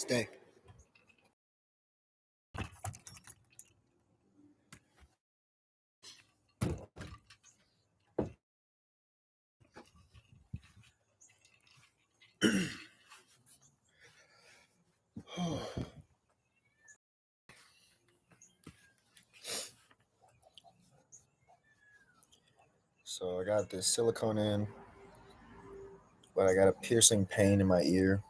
Stay. So I got this silicone in, but I got a piercing pain in my ear.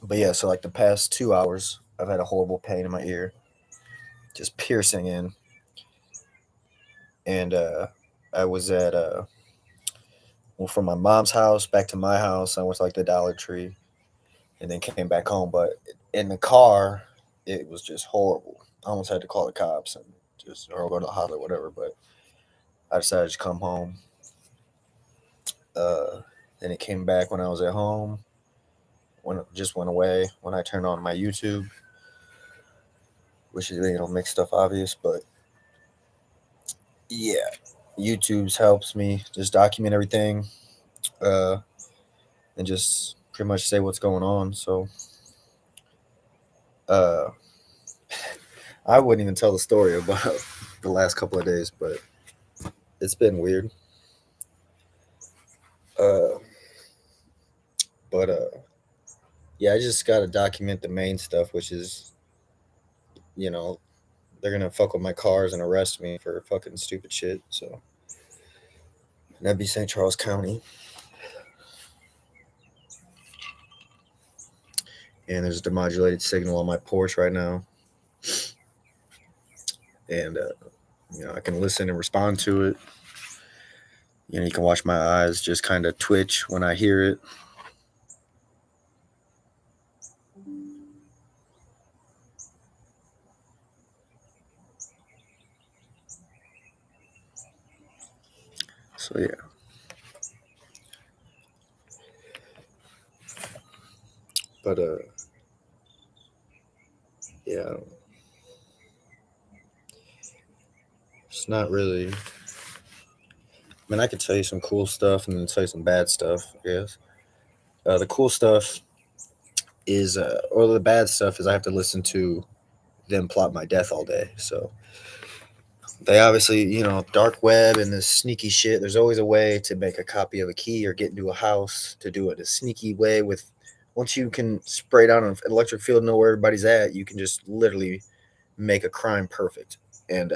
But yeah, so like the past 2 hours, I've had a horrible pain in my ear, just piercing in. And I was at well, from my mom's house back to my house. I went to like the Dollar Tree, and then came back home. But in the car, it was just horrible. I almost had to call the cops and just or go to the hospital or whatever. But I decided to come home. Uh, then it came back when I was at home. When it just went away when I turned on my YouTube, which is make stuff obvious. But yeah, YouTube's helps me just document everything, uh, and just pretty much say what's going on. So uh, I wouldn't even tell the story about the last couple of days, but it's been weird. Uh, but yeah, I just got to document the main stuff, which is you know they're gonna fuck with my cars and arrest me for fucking stupid shit. So and that'd be St. Charles County, and there's a demodulated signal on my porch right now, and I can listen and respond to it. You can watch my eyes just kind of twitch when I hear it. So yeah, but yeah, it's not really. I mean, I could tell you some cool stuff and then tell you some bad stuff. I guess the cool stuff is, or the bad stuff is, I have to listen to them plot my death all day. So they obviously, dark web and this sneaky shit. There's always a way to make a copy of a key or get into a house to do it a sneaky way. With once you can spray down an electric field, know where everybody's at, you can just literally make a crime perfect. And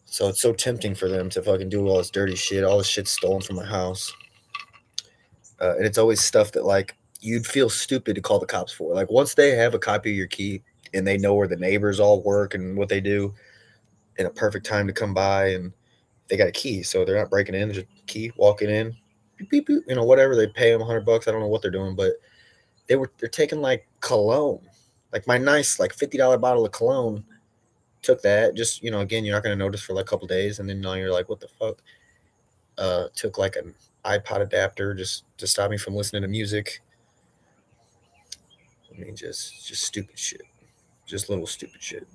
so it's so tempting for them to fucking do all this dirty shit. All this shit's stolen from my house, and it's always stuff that like you'd feel stupid to call the cops for. Like once they have a copy of your key and they know where the neighbors all work and what they do, in a perfect time to come by, and they got a key, so they're not breaking in. Just key, walking in, beep, beep, beep, whatever. They pay them $100. I don't know what they're doing, but they're taking like cologne, like my nice like $50 bottle of cologne. Took that, just again, you're not gonna notice for like a couple days, and then now you're like, what the fuck? Took like an iPod adapter just to stop me from listening to music. I mean, just stupid shit, just little stupid shit.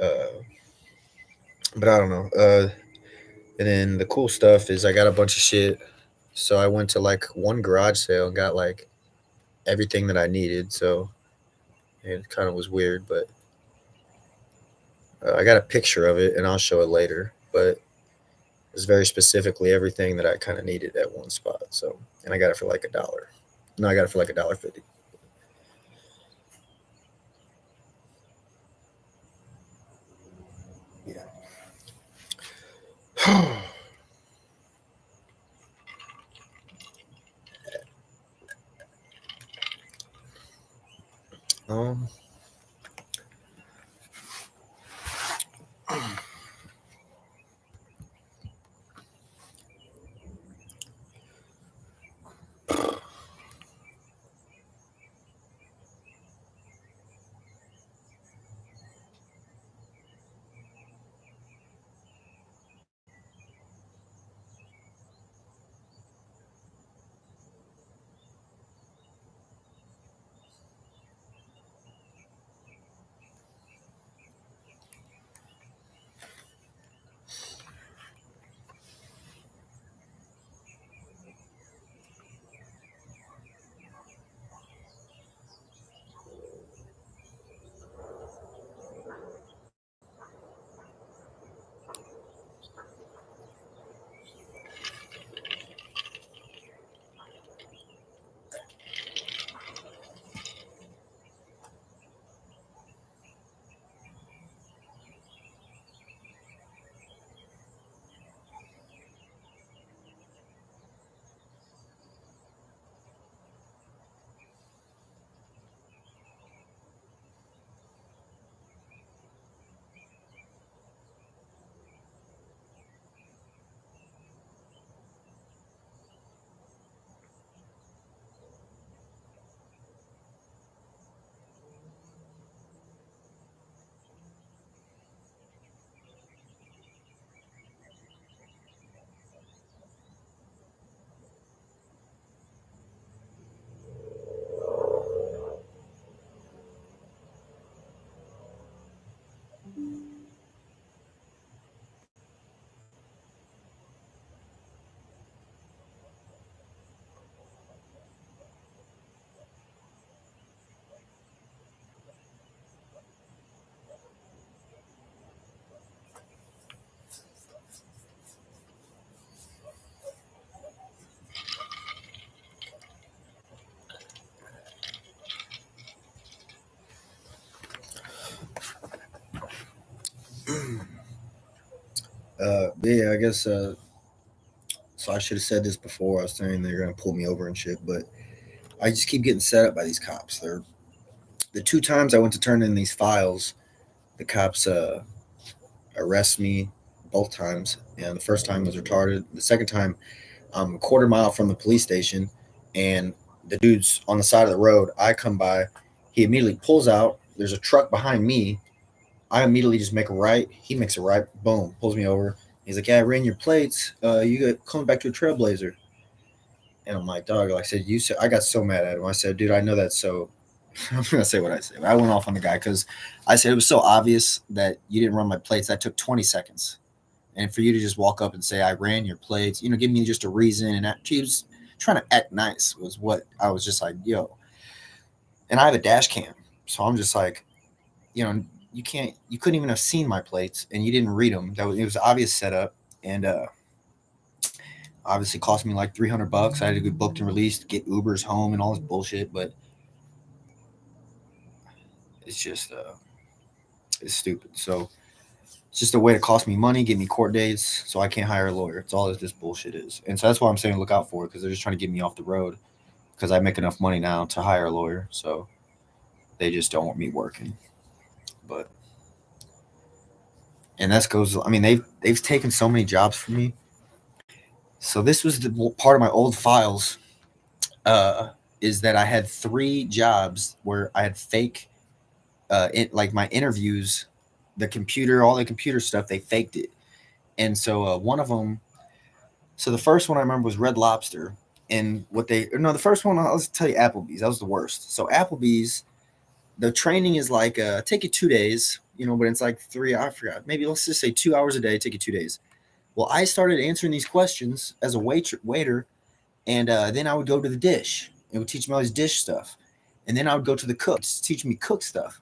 Uh, but I don't know. And then the cool stuff is I got a bunch of shit. So I went to like one garage sale and got like everything that I needed. So it kind of was weird, but I got a picture of it and I'll show it later. But it's very specifically everything that I kind of needed at one spot. So, and I got it for like $1. No, I got it for like $1.50. Yeah. um, Yeah, I guess. So I should have said this before. I was saying they're gonna pull me over and shit, but I just keep getting set up by these cops. They're the two times I went to turn in these files, the cops arrest me both times. And the first time was retarded. The second time, I'm a quarter mile from the police station, and the dude's on the side of the road. I come by, he immediately pulls out. There's a truck behind me. I immediately just make a right. He makes a right. Boom, pulls me over. He's like, "Yeah, I ran your plates. You got coming back to a Trailblazer." And I'm like, "Dog," like I said, you said. I got so mad at him. I said, "Dude, I know that's so." I'm gonna say what I said. I went off on the guy because I said it was so obvious that you didn't run my plates. That took 20 seconds, and for you to just walk up and say I ran your plates, give me just a reason. And he was trying to act nice was what I was just like, yo. And I have a dash cam, so I'm just like, you know, you couldn't even have seen my plates, and you didn't read them. It was obvious setup, and obviously cost me like $300. I had to get booked and released, get Ubers home, and all this bullshit. But it's just it's stupid. So it's just a way to cost me money, get me court dates, so I can't hire a lawyer. It's all this bullshit is, and so that's why I'm saying look out for it because they're just trying to get me off the road because I make enough money now to hire a lawyer. So they just don't want me working. But and that goes. I mean, they've taken so many jobs from me. So this was the part of my old files. Uh, is that I had 3 jobs where I had fake, like my interviews, the computer, all the computer stuff. They faked it, and so one of them. So the first one I remember was Red Lobster, and what they no the first one I'll just tell you Applebee's. That was the worst. So Applebee's, the training is like take you 2 days, but it's like three. I forgot. Maybe let's just say 2 hours a day. Take you 2 days. Well, I started answering these questions as a waiter, and then I would go to the dish. It would teach me all this dish stuff, and then I would go to the cooks, teach me cook stuff,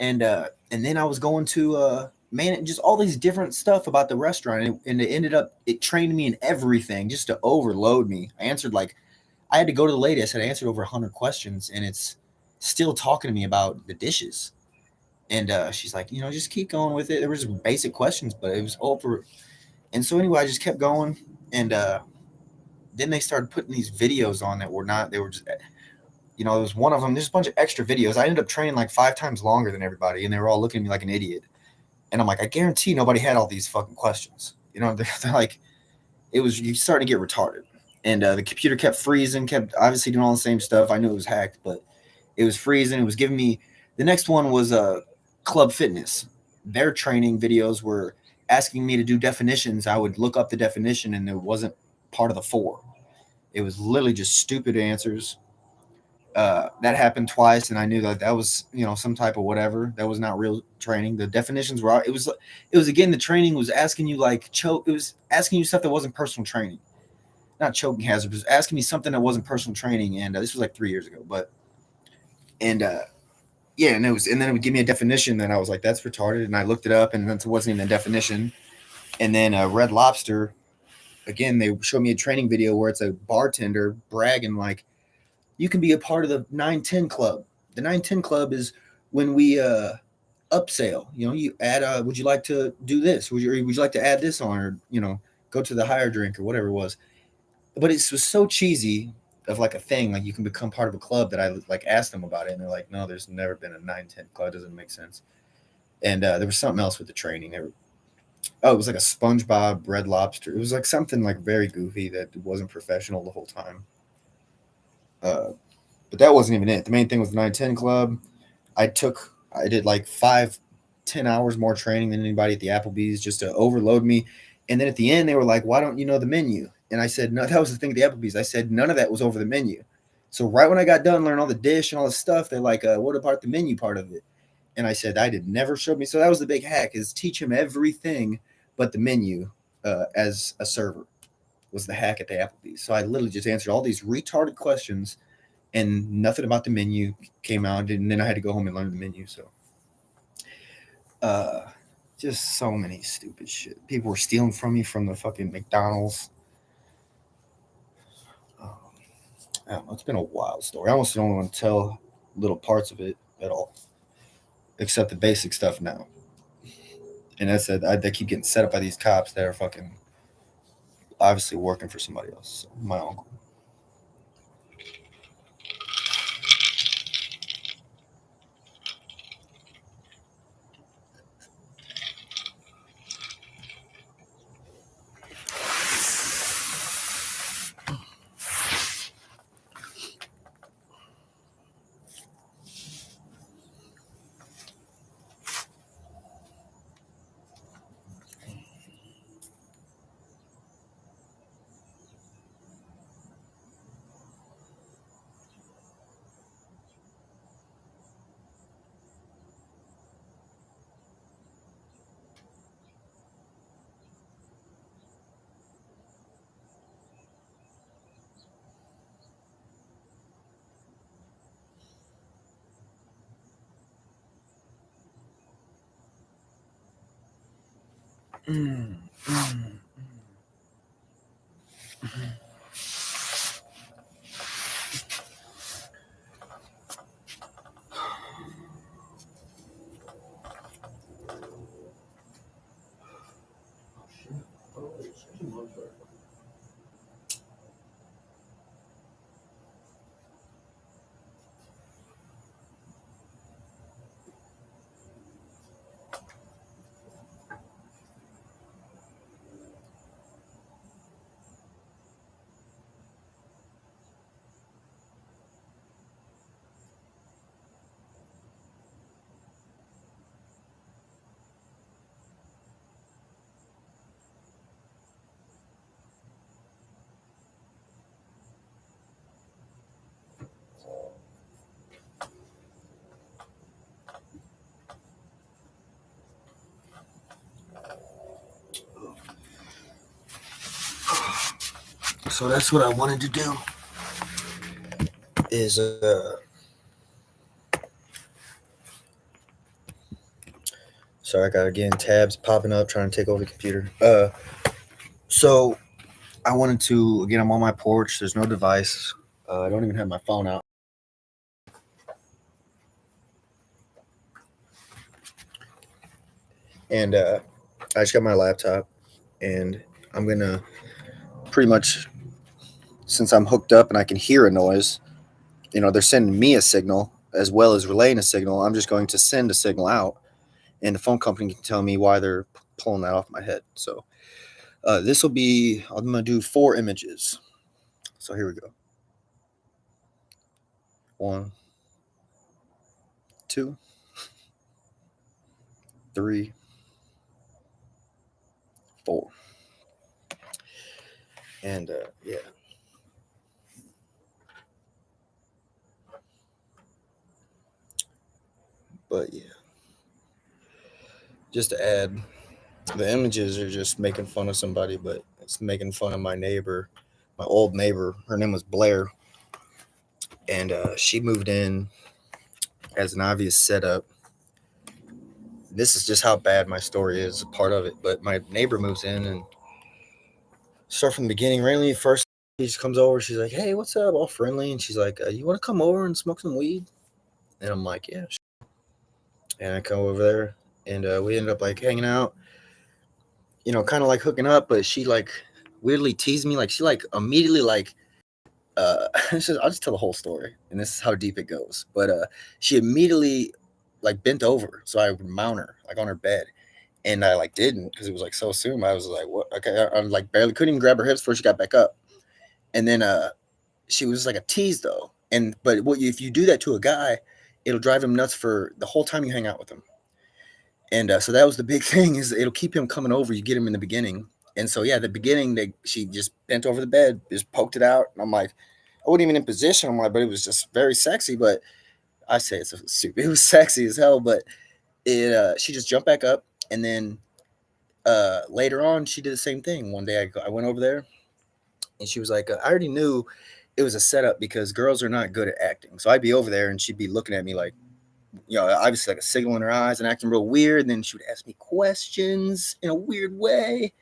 and then I was going to man, just all these different stuff about the restaurant, and it ended up it trained me in everything just to overload me. I answered like I had to go to the lady. I said I answered over 100 questions, and it's still talking to me about the dishes. And she's like, just keep going with it. There was basic questions, but it was over. And so anyway, I just kept going, and then they started putting these videos on that were not. They were just, there was one of them. There's a bunch of extra videos. I ended up training like 5 times longer than everybody, and they were all looking at me like an idiot. And I'm like, I guarantee nobody had all these fucking questions. They're like, it was you starting to get retarded. And the computer kept freezing, kept obviously doing all the same stuff. I knew it was hacked, but it was freezing. It was giving me. The next one was Club Fitness. Their training videos were asking me to do definitions. I would look up the definition, and it wasn't part of the 4. It was literally just stupid answers. That happened twice, and I knew that was some type of whatever. That was not real training. The definitions were. It was again the training was asking you like choke. It was asking you stuff that wasn't personal training, not choking hazard. It was asking me something that wasn't personal training, and this was like 3 years ago. But and yeah, and then it would give me a definition, and I was like, that's retarded, and I looked it up, and it wasn't even a definition. And then Red Lobster, again, they showed me a training video where it's a bartender bragging like, you can be a part of the 910 Club. The 910 Club is when we upsell. You add. Would you like to do this? Would you like to add this on, or go to the higher drink or whatever it was? But it was so cheesy of like a thing, like you can become part of a club that I like asked them about it, and they're like, no, there's never been a 910 Club. It doesn't make sense. And there was something else with the training. It was like a SpongeBob Red Lobster. It was like something like very goofy that wasn't professional the whole time. Uh, but that wasn't even it. The main thing was the 910 Club. I did like 5-10 hours more training than anybody at the Applebee's just to overload me. And then at the end, they were like, why don't you know the menu? And I said, no, that was the thing at the Applebee's. I said, none of that was over the menu. So right when I got done learning all the dish and all the stuff, they're like, what about the menu part of it? And I said, I did never show me. So that was the big hack is teach him everything but the menu as a server was the hack at the Applebee's. So I literally just answered all these retarded questions and nothing about the menu came out. And then I had to go home and learn the menu. So uh, just so many stupid shit. People were stealing from me from the fucking McDonald's. I don't know, it's been a wild story. I almost don't want to tell little parts of it at all, except the basic stuff now. And I said they keep getting set up by these cops that are fucking obviously working for somebody else. So my uncle. So that's what I wanted to do. Is sorry, I got again tabs popping up trying to take over the computer. So I wanted to again. I'm on my porch. There's no device. I don't even have my phone out. And I just got my laptop, and I'm gonna pretty much, since I'm hooked up and I can hear a noise, they're sending me a signal as well as relaying a signal. I'm just going to send a signal out, and the phone company can tell me why they're pulling that off my head. So this will be, I'm going to do 4 images. So here we go. 1, 2, 3, 4. And yeah. But yeah. Just to add, the images are just making fun of somebody, but it's making fun of my neighbor, my old neighbor. Her name was Blair. And she moved in as an obvious setup. This is just how bad my story is, a part of it. But my neighbor moves in and start from the beginning. Randomly, first she just comes over. She's like, "Hey, what's up?" All friendly, and she's like, "You want to come over and smoke some weed?" And I'm like, "Yeah." Sure. And I come over there, and we ended up like hanging out. Kind of like hooking up. But she like weirdly teased me. Like she like immediately like. I'll just tell the whole story, and this is how deep it goes. But she immediately like bent over so I would mount her like on her bed, and I like didn't because it was like so soon. I was like, "What?" Okay, I'm like barely couldn't even grab her hips before she got back up, and then she was like a tease though. And but if you do that to a guy, it'll drive him nuts for the whole time you hang out with him. And so that was the big thing is it'll keep him coming over. You get him in the beginning, and so yeah, the beginning she just bent over the bed, just poked it out, and I'm like, I wasn't even in position. I'm like, but it was just very sexy. But I say it's a stupid. It was sexy as hell, but she just jumped back up, and then later on she did the same thing. One day I went over there, and she was like, I already knew it was a setup because girls are not good at acting. So I'd be over there, and she'd be looking at me like, obviously like a signal in her eyes and acting real weird. And then she would ask me questions in a weird way,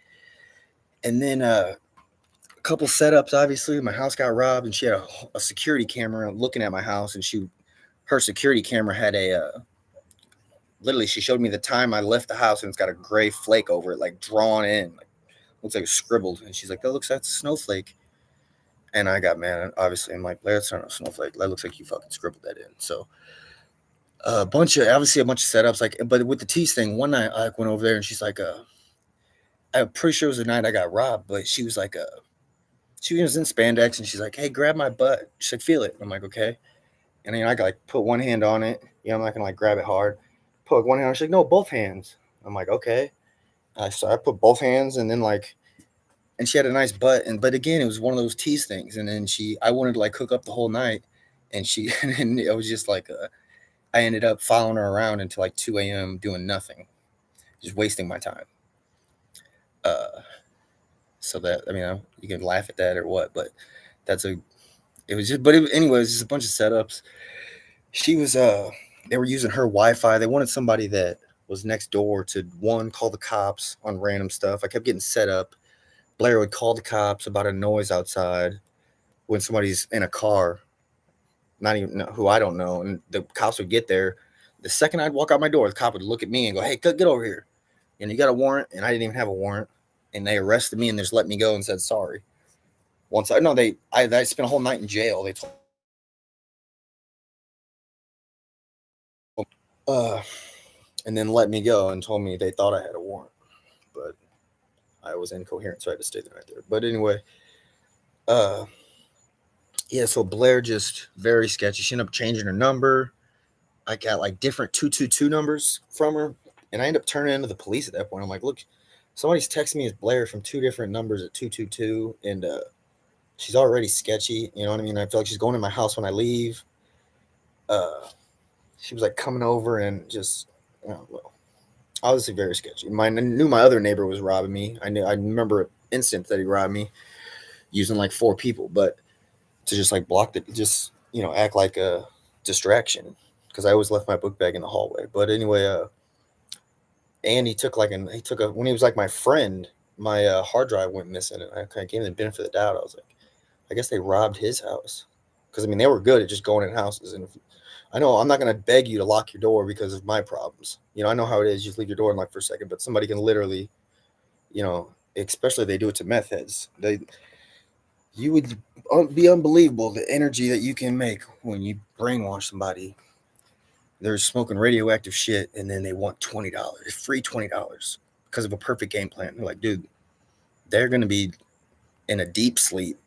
and then a couple setups. Obviously, my house got robbed, and she had a security camera looking at my house, and her security camera had a literally, she showed me the time I left the house, and it's got a gray flake over it, like drawn in, like looks like it's scribbled. And she's like, "That looks like a snowflake." And I got mad. Obviously, I'm like, "That's not a snowflake. That looks like you fucking scribbled that in." So a bunch of setups. Like, but with the tease thing, one night I went over there, and she's like, I'm pretty sure it was the night I got robbed, but she was like, she was in spandex, and she's like, "Hey, grab my butt." She's like, "Feel it." I'm like, "Okay." And then I like put one hand on it. I'm not gonna like grab it hard. Put one hand on. She's like, "No, both hands." I'm like, "Okay." So I put both hands, and then like, and she had a nice butt, but again, it was one of those tease things. And then I wanted to like hook up the whole night, and and it was just like, I ended up following her around until like 2 a.m. doing nothing, just wasting my time. So that, I mean, you can laugh at that or what, but it was just, but anyway, it was just a bunch of setups. She was, they were using her Wi-Fi. They wanted somebody that was next door to call the cops on random stuff. I kept getting set up. Blair would call the cops about a noise outside when somebody's in a car, not even who I don't know, and the cops would get there. The second I'd walk out my door, the cop would look at me and go, "Hey, get over here." And you got a warrant, and I didn't even have a warrant, and they arrested me and just let me go and said sorry. Once I no, I spent a whole night in jail. They told, uh, and then let me go and told me they thought I had a warrant, but I was incoherent, so I had to stay the night there. But anyway, uh, yeah. So Blair just very sketchy. She ended up changing her number. I got like different 222 numbers from her, and I ended up turning into the police at that point. I'm like, "Look, somebody's texting me as Blair from two different numbers at 222, and she's already sketchy. You know what I mean? I feel like she's going in my house when I leave. Uh, she was like coming over and just, well, obviously very sketchy. I knew my other neighbor was robbing me. I remember an instant that he robbed me using like 4 people, but to just like block it, just act like a distraction because I always left my book bag in the hallway. But anyway, and he took when he was like my friend, my hard drive went missing, and I kind of gave him the benefit of the doubt. I was like, I guess they robbed his house because I mean they were good at just going in houses, and I know I'm not going to beg you to lock your door because of my problems. I know how it is. You just leave your door unlocked for a second, but somebody can literally, especially if they do it to meth heads. You would be unbelievable the energy that you can make when you brainwash somebody. They're smoking radioactive shit, and then they want $20, free $20 because of a perfect game plan. They're like, dude, they're going to be in a deep sleep.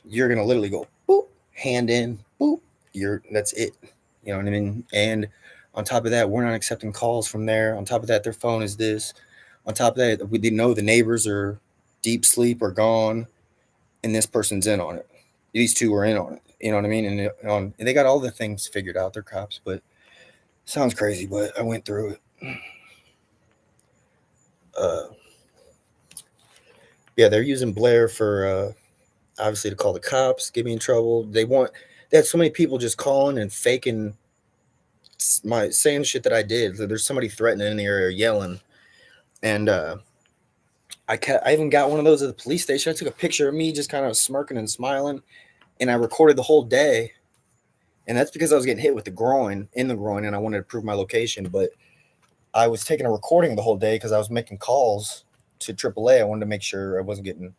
You're going to literally go, boop, hand in, boop. That's it. You know what I mean? And on top of that, we're not accepting calls from there. On top of that, their phone is this. On top of that, we didn't know the neighbors are deep sleep or gone, and this person's in on it. These two are in on it. You know what I mean? And they got all the things figured out. They're cops, but sounds crazy. But I went through it. Yeah, they're using Blair for obviously to call the cops, get me in trouble. They had so many people just calling and faking saying shit that I did. There's somebody threatening in the area, yelling, and I even got one of those at the police station. I took a picture of me just kind of smirking and smiling, and I recorded the whole day. And that's because I was getting hit with the groin, and I wanted to prove my location. But I was taking a recording the whole day because I was making calls to AAA. I wanted to make sure I wasn't getting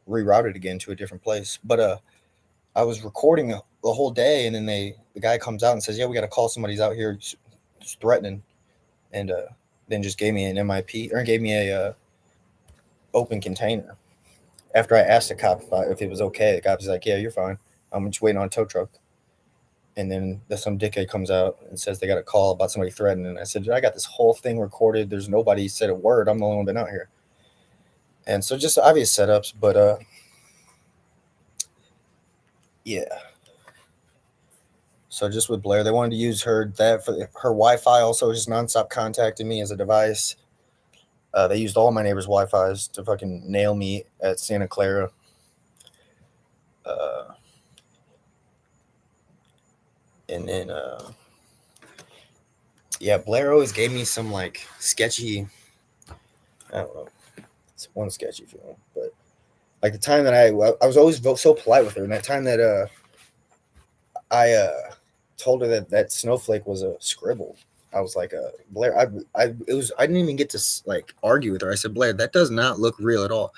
rerouted again to a different place. But I was recording the whole day, and then the guy comes out and says, "Yeah, we got to call somebody's out here just threatening," and then just gave me an MIP or gave me a open container. After I asked the cop if it was okay, the cop was like, "Yeah, you're fine. I'm just waiting on a tow truck." And then some dickhead comes out and says they got a call about somebody threatening. And I said, I got this whole thing recorded. There's nobody said a word. I'm the only one been out here. And so just obvious setups, but yeah. So just with Blair, they wanted to use her for her Wi-Fi. Also, just nonstop contacting me as a device. They used all my neighbors' Wi-Fi's to fucking nail me at Santa Clara. And then, yeah, Blair always gave me some like sketchy. I don't know. It's one sketchy feeling, but like the time that I was always so polite with her, and that time that I told her that snowflake was a scribble. I was like, Blair, I didn't even get to like argue with her. I said, Blair, that does not look real at all.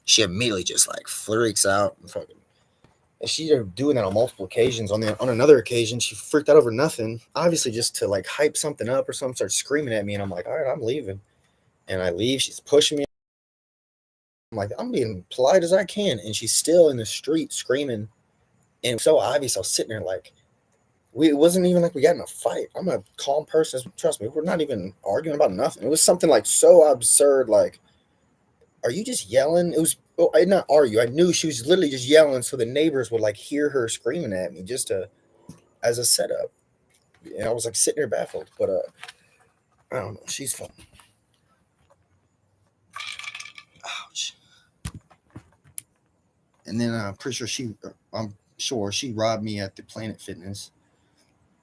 She immediately just like freaks out and fucking. And she doing that on multiple occasions. On another occasion, she freaked out over nothing, obviously just to like hype something up or something. Starts screaming at me, and I'm like, all right, I'm leaving. And I leave. She's pushing me. I'm like, I'm being polite as I can, and she's still in the street screaming. And it was so obvious. I was sitting there like, it wasn't even like we got in a fight. I'm a calm person. Trust me, we're not even arguing about nothing. It was something like so absurd. Like, are you just yelling? It was, well, I did not argue. I knew she was literally just yelling so the neighbors would like hear her screaming at me just to, as a setup. And I was like sitting there baffled. But I don't know. She's fun. Ouch. And then I'm sure she robbed me at the Planet Fitness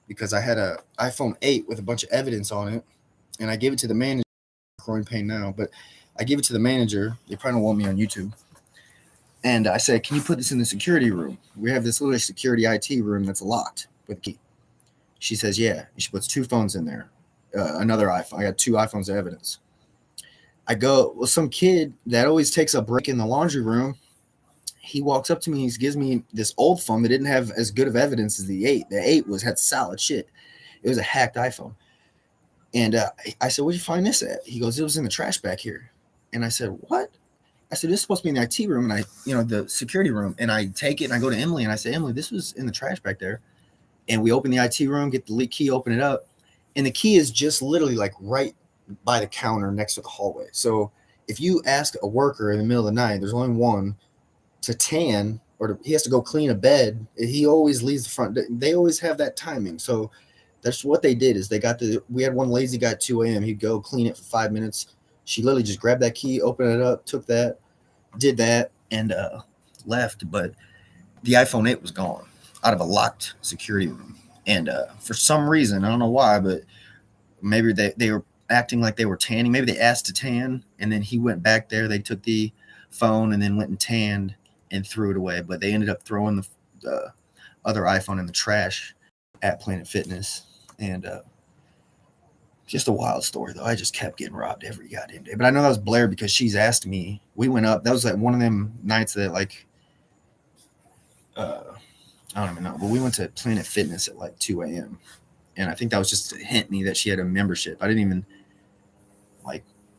because I had a iPhone 8 with a bunch of evidence on it, and I gave it to the manager. Growing pain now, but I gave it to the manager. They probably don't want me on YouTube. And I said, "Can you put this in the security room? We have this little security IT room that's locked with a key." She says, "Yeah." She puts 2 phones in there, another iPhone. I got 2 iPhones of evidence. I go, well, some kid that always takes a break in the laundry room. He walks up to me. He gives me this old phone that didn't have as good of evidence as the 8. The 8 had solid shit. It was a hacked iPhone. And I said, "Where'd you find this at?" He goes, "It was in the trash back here." And I said, "What?" I said, "This is supposed to be in the IT room," and the security room. And I take it and I go to Emily and I say, "Emily, this was in the trash back there." And we open the IT room, get the key, open it up. And the key is just literally like right by the counter next to the hallway. So if you ask a worker in the middle of the night, there's only one to tan he has to go clean a bed. He always leaves the front. They always have that timing. So that's what they did is we had one lazy guy at 2 a.m. He'd go clean it for 5 minutes. She literally just grabbed that key, opened it up, took that, did that, and left. But the iPhone 8 was gone out of a locked security room. And for some reason, I don't know why, but maybe they were acting like they were tanning. Maybe they asked to tan, and then he went back there. They took the phone and then went and tanned and threw it away. But they ended up throwing the other iPhone in the trash at Planet Fitness. And just a wild story, though. I just kept getting robbed every goddamn day. But I know that was Blair because she's asked me. We went up. That was like one of them nights that like I don't even know. But we went to Planet Fitness at like 2 a.m. And I think that was just to hint me that she had a membership. I didn't even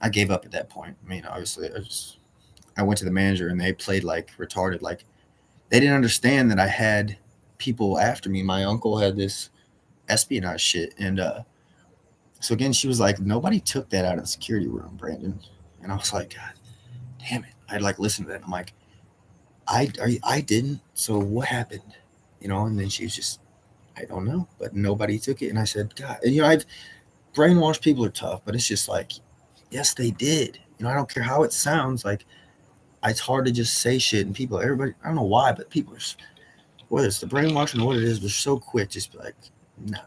I gave up at that point. I mean, obviously, I went to the manager and they played like retarded. Like they didn't understand that I had people after me. My uncle had this espionage shit. And so again, she was like, "Nobody took that out of the security room, Brandon." And I was like, "God damn it." I'd like listen to that. I'm like, I didn't. So what happened? And then she was just, "I don't know, but nobody took it." And I said, "God," and I've brainwashed people are tough, but it's just like, yes, they did. I don't care how it sounds. Like it's hard to just say shit and everybody, I don't know why, but people are, whether it's the brainwashing or what it is, they're so quick, just be like, "No,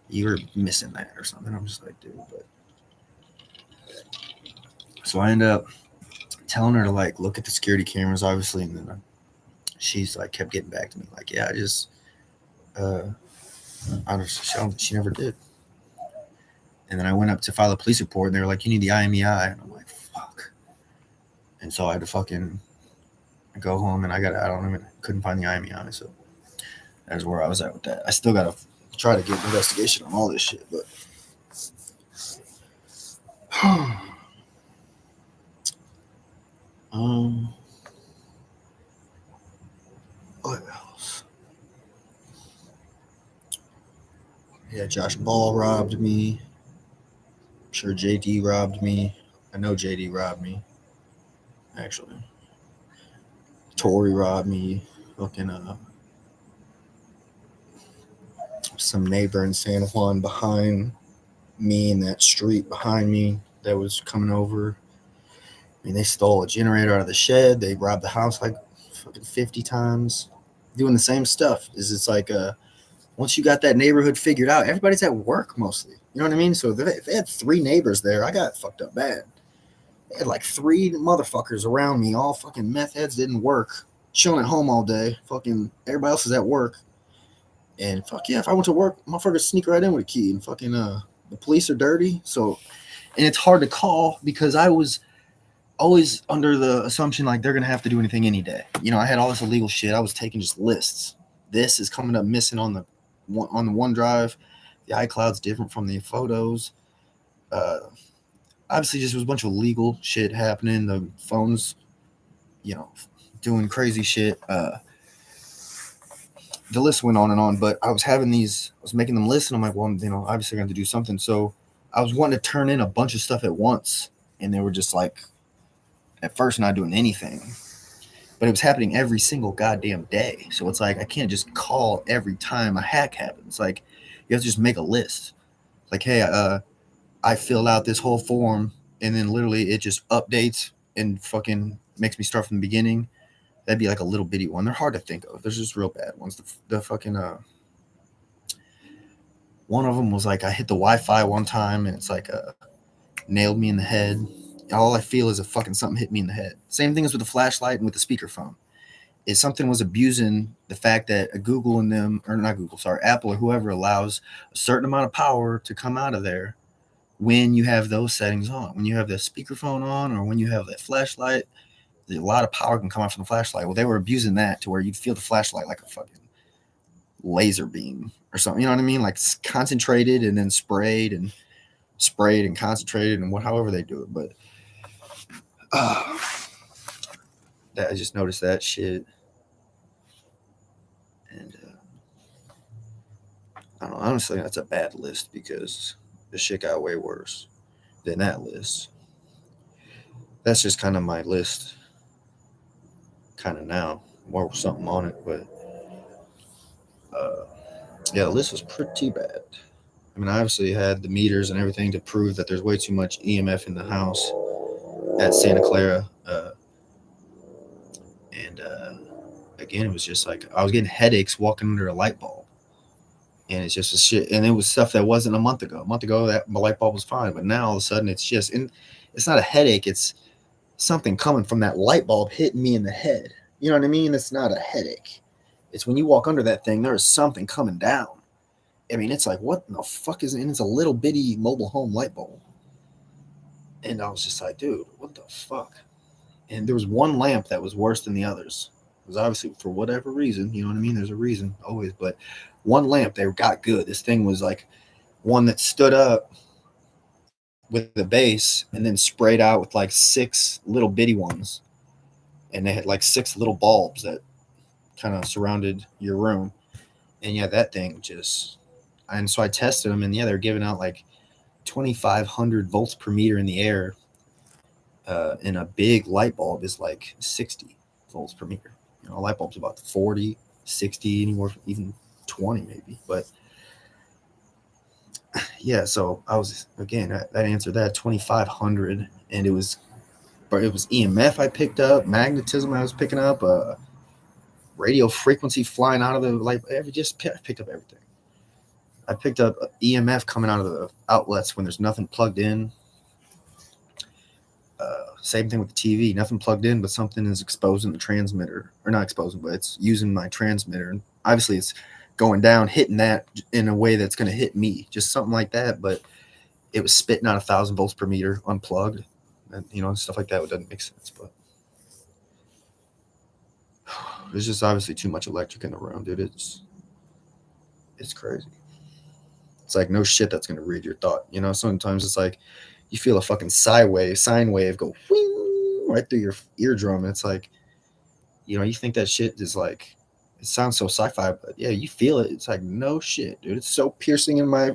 you're missing that or something." I'm just like, dude, but so I end up telling her to like look at the security cameras, obviously, and then she's like kept getting back to me, like, "Yeah, she never did." And then I went up to file a police report, and they were like, "You need the IMEI," and I'm like, "Fuck!" And so I had to fucking go home, and couldn't find the IMEI, so that's where I was at with that. I still gotta try to get an investigation on all this shit, but what else? Yeah, Josh Ball robbed me. I'm sure JD robbed me. I know JD robbed me. Actually, Tori robbed me. Fucking some neighbor in San Juan behind me in that street behind me that was coming over. I mean, they stole a generator out of the shed. They robbed the house like fucking 50 times, doing the same stuff. It's like once you got that neighborhood figured out, everybody's at work mostly. You know what I mean? So they had 3 neighbors there. I got fucked up bad. They had like 3 motherfuckers around me, all fucking meth heads, didn't work, chilling at home all day. Fucking everybody else is at work. And fuck yeah, if I went to work, motherfuckers sneak right in with a key, and fucking the police are dirty. So, and it's hard to call because I was always under the assumption like they're gonna have to do anything any day. You know, I had all this illegal shit. I was taking just lists. This is coming up missing on the OneDrive. The iCloud's different from the photos. Uh, Obviously, just was a bunch of legal shit happening. The phones, you know, doing crazy shit. The list went on and on, but I was making them list, and I'm like, well, you know, obviously I got to do something. So I was wanting to turn in a bunch of stuff at once, and they were just like, at first, not doing anything. But it was happening every single goddamn day. So it's like I can't just call every time a hack happens. Like you have to just make a list. Like, hey, I filled out this whole form, and then literally it just updates and fucking makes me start from the beginning. That'd be like a little bitty one. They're hard to think of. There's just real bad ones. The fucking one of them was like I hit the Wi-Fi one time, and it's like nailed me in the head. All I feel is a fucking something hit me in the head. Same thing as with the flashlight and with the speakerphone. Is something was abusing the fact that Google and them, or not Google, sorry, Apple or whoever allows a certain amount of power to come out of there when you have those settings on. When you have the speakerphone on or when you have that flashlight, a lot of power can come out from the flashlight. Well, they were abusing that to where you'd feel the flashlight like a fucking laser beam or something. You know what I mean? Like concentrated and then sprayed and concentrated and however they do it. But I just noticed that shit. And I don't know. Honestly, that's a bad list because the shit got way worse than that list. That's just kind of my list, kind of now. More something on it, but uh, yeah, the list was pretty bad. I mean, I obviously had the meters and everything to prove that there's way too much EMF in the house at Santa Clara. And again, it was just like I was getting headaches walking under a light bulb. And it's just a shit. And it was stuff that wasn't a month ago. A month ago, that my light bulb was fine. But now all of a sudden, it's just, and it's not a headache. It's something coming from that light bulb hitting me in the head. You know what I mean? It's not a headache. It's when you walk under that thing, there is something coming down. I mean, it's like, what the fuck is it? And it's a little bitty mobile home light bulb. And I was just like, dude, what the fuck? And there was one lamp that was worse than the others. It was obviously for whatever reason, you know what I mean? There's a reason always, but one lamp they got good. This thing was like one that stood up with the base and then sprayed out with like 6 little bitty ones. And they had like 6 little bulbs that kind of surrounded your room. And yeah, that thing just, and so I tested them, and yeah, they're giving out like 2,500 volts per meter in the air. And a big light bulb is like 60 volts per meter. You know, a light bulb's about 40, 60, anywhere, even 20 maybe. But yeah, so I was, again, that answered that 2,500, and it was EMF I picked up, magnetism I was picking up, radio frequency flying out of the light. Just picked up everything. I picked up EMF coming out of the outlets when there's nothing plugged in. Same thing with the TV, nothing plugged in, but something is exposing the transmitter, or not exposing, but it's using my transmitter. And obviously, it's going down, hitting that in a way that's going to hit me, just something like that. But it was spitting out 1,000 volts per meter unplugged, and you know, stuff like that. It doesn't make sense, but there's just obviously too much electric in the room, dude. It's crazy. It's like no shit that's going to read your thought. You know, sometimes it's like you feel a fucking sine wave go wing right through your eardrum. And it's like, you know, you think that shit is like, it sounds so sci-fi, but yeah, you feel it. It's like, no shit, dude. It's so piercing in my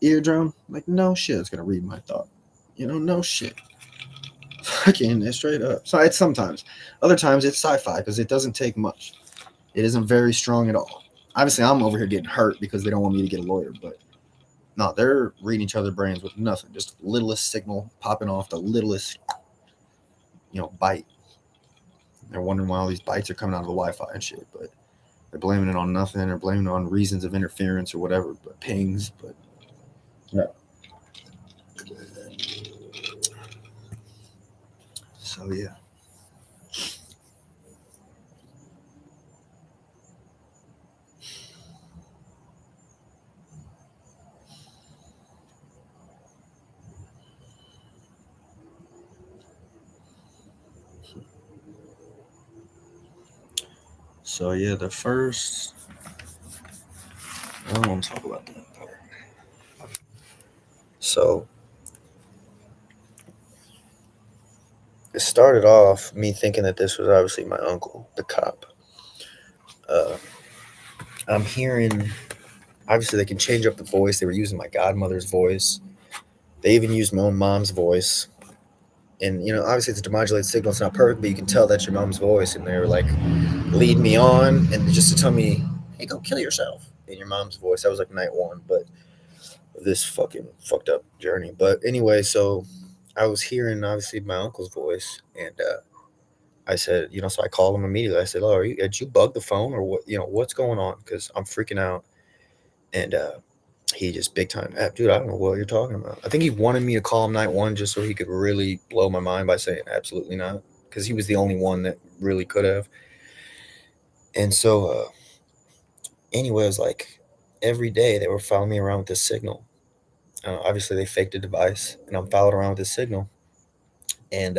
eardrum. Like, no shit, it's going to read my thought. You know, no shit. Fucking straight up. So it's sometimes. Other times it's sci-fi because it doesn't take much. It isn't very strong at all. Obviously, I'm over here getting hurt because they don't want me to get a lawyer, but no, they're reading each other's brains with nothing. Just littlest signal popping off, the littlest, you know, bite. They're wondering why all these bites are coming out of the Wi-Fi and shit, but they're blaming it on nothing. They're blaming it on reasons of interference or whatever, but pings. But no. So yeah. So yeah, the first. I don't want to talk about that part. So it started off me thinking that this was obviously my uncle, the cop. Uh, I'm hearing. Obviously, they can change up the voice. They were using my godmother's voice. They even used my own mom's voice. And obviously it's a demodulated signal. It's not perfect, but you can tell that's your mom's voice. And they were like, lead me on, and just to tell me, hey, go kill yourself in your mom's voice. That was like night one, but this fucking fucked up journey. But anyway, so I was hearing obviously my uncle's voice, and I said, so I called him immediately. I said, oh, did you bug the phone or what? What's going on? Because I'm freaking out. And he just big time, dude, I don't know what you're talking about. I think he wanted me to call him night one just so he could really blow my mind by saying absolutely not, because he was the only one that really could have. And so anyway, it was like every day they were following me around with this signal. Obviously, they faked a device, and I'm followed around with this signal. And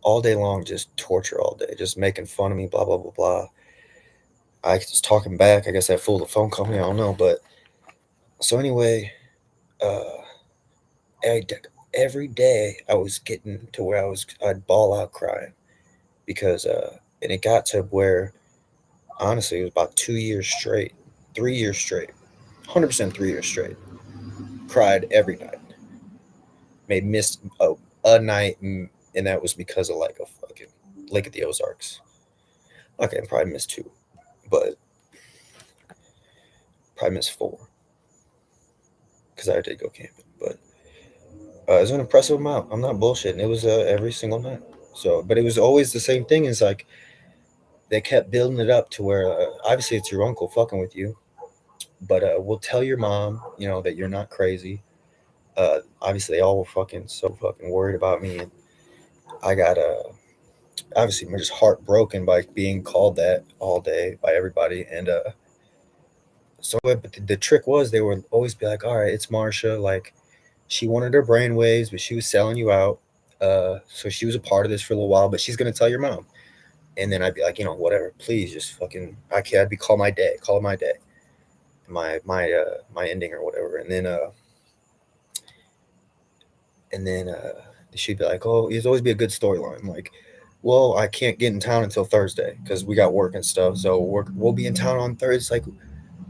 all day long, just torture all day, just making fun of me, blah, blah, blah, blah. I was talking back. I guess that fooled the phone company. I don't know. But so anyway, I, every day I was getting to where I'd bawl out crying because, and it got to where, honestly, it was about 2 years straight, 3 years straight, 100% 3 years straight. Cried every night. Missed a night, and that was because of like a fucking Lake of the Ozarks. Okay, I probably missed two, but probably missed four because I did go camping. But it was an impressive amount. I'm not bullshitting. It was every single night. So, but it was always the same thing. It's like they kept building it up to where obviously it's your uncle fucking with you, but we'll tell your mom, that you're not crazy. Obviously, they all were fucking so fucking worried about me, and I got obviously I'm just heartbroken by being called that all day by everybody, and so but the trick was they would always be like, all right, it's Marsha, like she wanted her brainwaves, but she was selling you out. So she was a part of this for a little while, but she's gonna tell your mom. And then I'd be like, whatever, please, just fucking. I'd be call it my day, my ending or whatever. And then she'd be like, oh, there's always be a good storyline, like, well, I can't get in town until Thursday because we got work and stuff. So we'll be in town on Thursday. It's like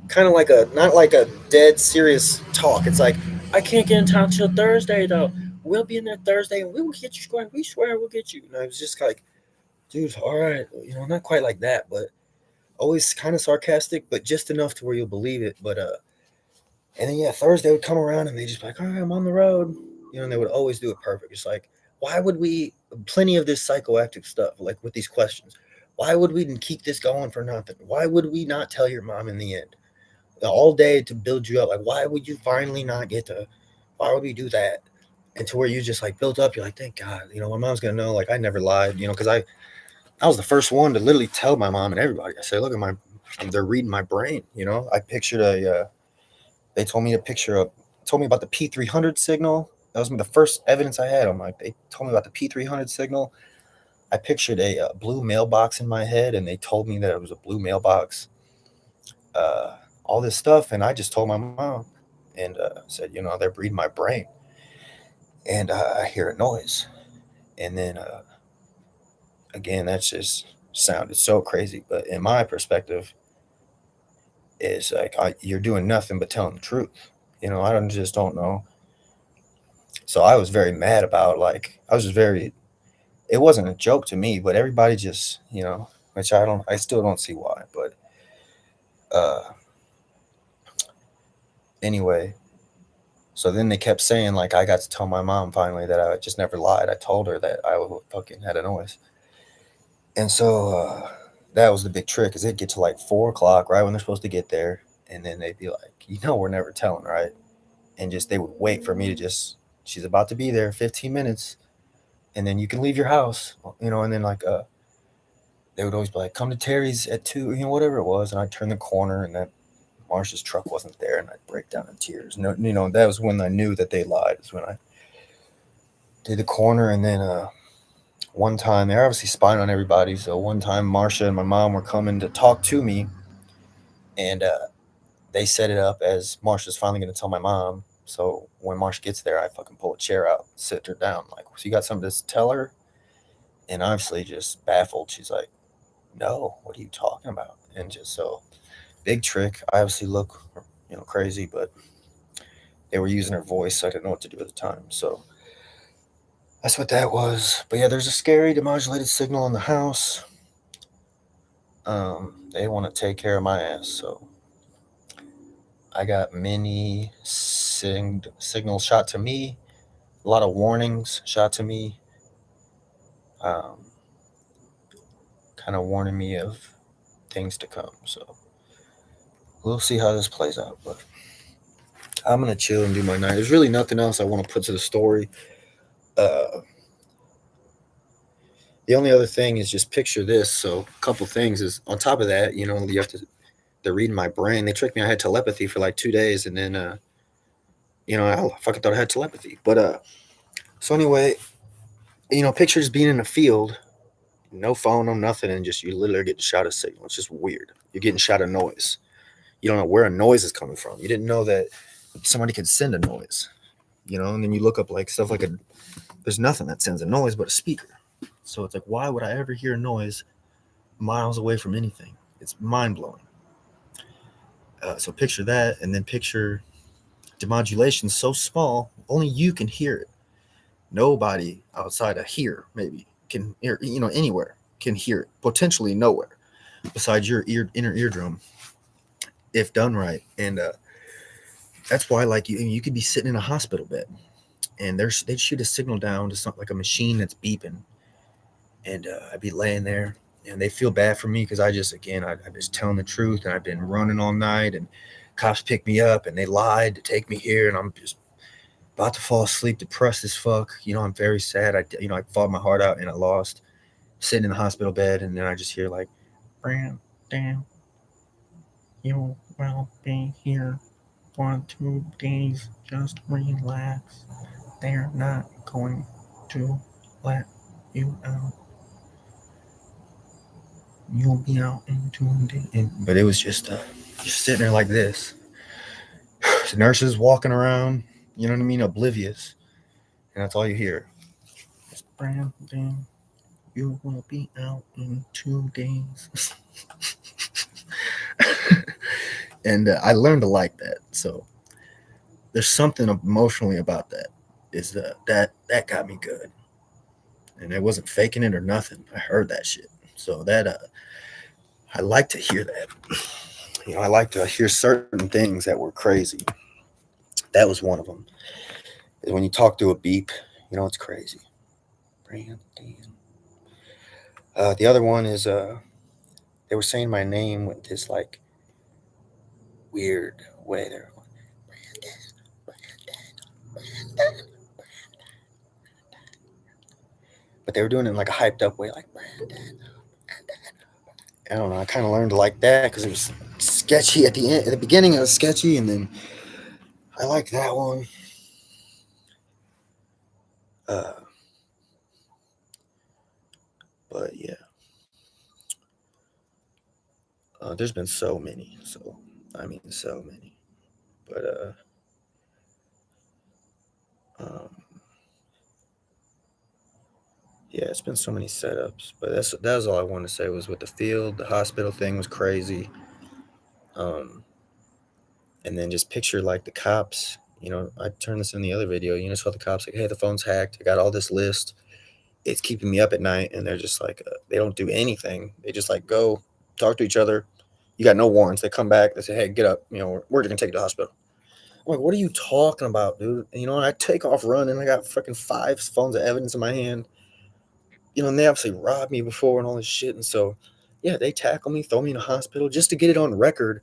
kind of like not like a dead serious talk. It's like, I can't get in town till Thursday though. We'll be in there Thursday and we will get you square. We swear we'll get you. And I was just like, dude, all right, not quite like that, but always kind of sarcastic, but just enough to where you'll believe it. But and then yeah, Thursday would come around and they just be like, all right, I'm on the road. And they would always do it perfect. It's like, why would we plenty of this psychoactive stuff, like with these questions? Why would we keep this going for nothing? Why would we not tell your mom in the end? All day to build you up. Like, why would you finally not get to? Why would we do that? And to where you just like built up, you're like, thank God, my mom's gonna know. Like, I never lied, because I was the first one to literally tell my mom and everybody. I said, look at they're reading my brain. I pictured they told me told me about the P300 signal. That was the first evidence I had. They told me about the P300 signal. I pictured a blue mailbox in my head, and they told me that it was a blue mailbox. All this stuff, and I just told my mom, and said, they're reading my brain, and I hear a noise, and then again, that's just sounded so crazy, but in my perspective, is like you're doing nothing but telling the truth. Just don't know. So I was very mad about I was just very. It wasn't a joke to me, but everybody just which I still don't see why, but anyway. So then they kept saying, like, I got to tell my mom finally that I just never lied. I told her that I fucking had a noise. And so that was the big trick, is it'd get to like 4 o'clock, right when they're supposed to get there. And then they'd be like, we're never telling, right? And just they would wait for me to she's about to be there, 15 minutes. And then you can leave your house, and then they would always be like, come to Terry's at 2, whatever it was. And I'd turn the corner and that Marsha's truck wasn't there, and I'd break down in tears. No, that was when I knew that they lied. Is when I did the corner, and then one time they're obviously spying on everybody. So one time Marsha and my mom were coming to talk to me, and they set it up as Marsha's finally going to tell my mom. So when Marsha gets there, I fucking pull a chair out, sit her down, like, so you got something to tell her? And obviously just baffled, she's like, no, what are you talking about? And just so big trick. I obviously look, crazy, but they were using her voice, so I didn't know what to do at the time. So that's what that was. But yeah, there's a scary demodulated signal in the house. They want to take care of my ass, so I got many signals shot to me, a lot of warnings shot to me, um, kind of warning me of things to come. So we'll see how this plays out. But I'm gonna chill and do my night. There's really nothing else I want to put to the story. The only other thing is just picture this. So a couple things is on top of that, you have to they're reading my brain. They tricked me. I had telepathy for like 2 days, and then I fucking thought I had telepathy. But so anyway, pictures being in a field, no phone, no nothing, and just you literally get shot a signal. It's just weird. You're getting shot a noise. You don't know where a noise is coming from. You didn't know that somebody could send a noise, and then you look up like stuff like there's nothing that sends a noise but a speaker. So it's like, why would I ever hear a noise miles away from anything? It's mind blowing. So picture that, and then picture demodulation so small, only you can hear it. Nobody outside of here maybe can hear, anywhere can hear it. Potentially nowhere besides your inner eardrum, if done right. And that's why, like, you could be sitting in a hospital bed, and they'd shoot a signal down to something like a machine that's beeping, and I'd be laying there, and they feel bad for me because I just, again, I'm just telling the truth, and I've been running all night, and cops picked me up, and they lied to take me here, and I'm just about to fall asleep, depressed as fuck. I'm very sad. I fought my heart out, and I lost, sitting in the hospital bed, and then I just hear like, Brandon, you will be here for 2 days. Just relax. They're not going to let you out. You'll be out in 2 days. But it was just sitting there like this. The nurses walking around, you know what I mean, oblivious. And that's all you hear. It's Brandon, you will be out in 2 days. And I learned to like that. So there's something emotionally about that. Is that got me good, and it wasn't faking it or nothing. I heard that shit. So that I like to hear that. I like to hear certain things that were crazy. That was one of them. Is when you talk through a beep, it's crazy. The other one is they were saying my name with this like weird way. They're going, Brandon. But they were doing it in like a hyped up way, like Brandon. I don't know. I kind of learned to like that because it was sketchy at the end. At the beginning, it was sketchy, and then I like that one. But yeah, there's been so many. So so many. But yeah, it's been so many setups. But that's all I wanted to say was with the field, the hospital thing was crazy. And then just picture like the cops. I turned this in the other video. Saw the cops like, hey, the phone's hacked. I got all this list. It's keeping me up at night, and they're just like, they don't do anything. They just like go talk to each other. You got no warrants. They come back. They say, hey, get up. We're gonna take you to the hospital. I'm like, what are you talking about, dude? And I take off running. I got freaking 5 phones of evidence in my hand. And they obviously robbed me before and all this shit. And so, yeah, they tackle me, throw me in a hospital just to get it on record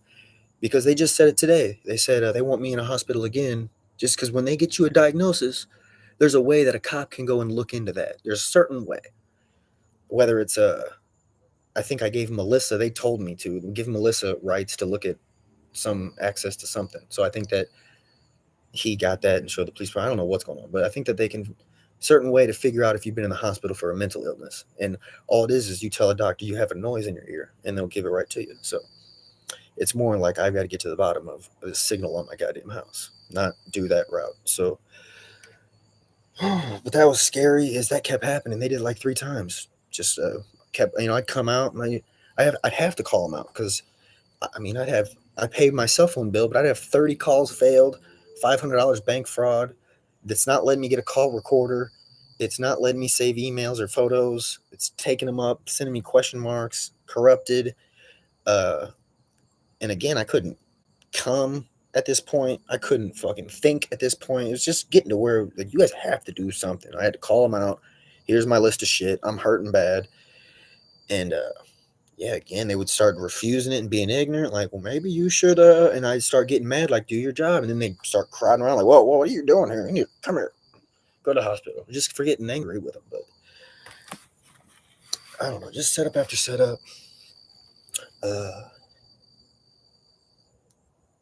because they just said it today. They said they want me in a hospital again just because when they get you a diagnosis, there's a way that a cop can go and look into that. There's a certain way. Whether it's I think I gave Melissa, they told me to give Melissa rights to look at some access to something. So I think that he got that and showed the police. I don't know what's going on, but I think that they can certain way to figure out if you've been in the hospital for a mental illness. And all it is you tell a doctor you have a noise in your ear, and they'll give it right to you. So it's more like I've got to get to the bottom of the signal on my goddamn house, not do that route. So, but that was scary. Is that kept happening? They did it like 3 times. Just kept, I'd come out and I'd have to call them out because I mean, I paid my cell phone bill, but I'd have 30 calls failed, $500 bank fraud. That's not letting me get a call recorder. It's not letting me save emails or photos. It's taking them up, sending me question marks, corrupted. Uh, and again, I couldn't come at this point. I couldn't fucking think at this point. It was just getting to where like, you guys have to do something. I had to call them out. Here's my list of shit. I'm hurting bad. And yeah, again, they would start refusing it and being ignorant, like, well, maybe you should, and I'd start getting mad, like, do your job. And then they'd start crowding around, like, whoa, what are you doing here? You need to come here, go to the hospital. Just for getting angry with them. But I don't know, just setup after setup.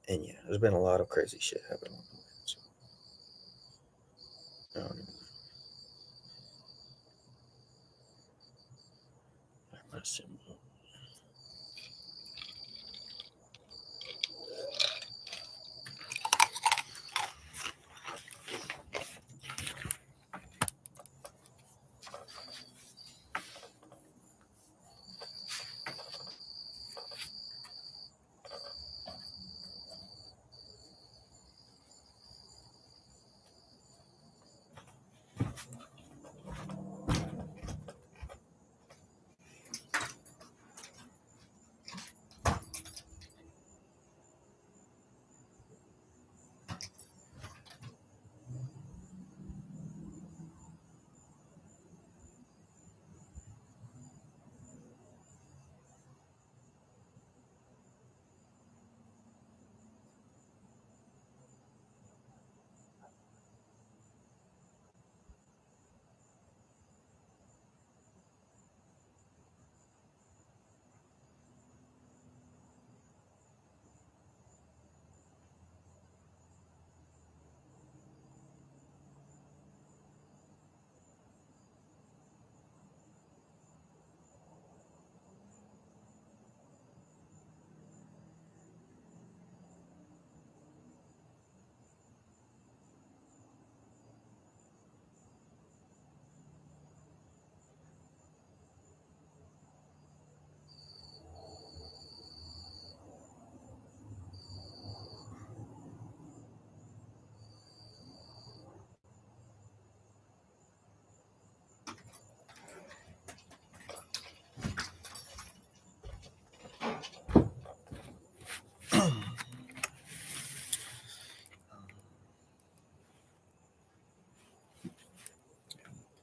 And yeah, there's been a lot of crazy shit happening. So, I don't know.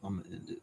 I'm gonna end it.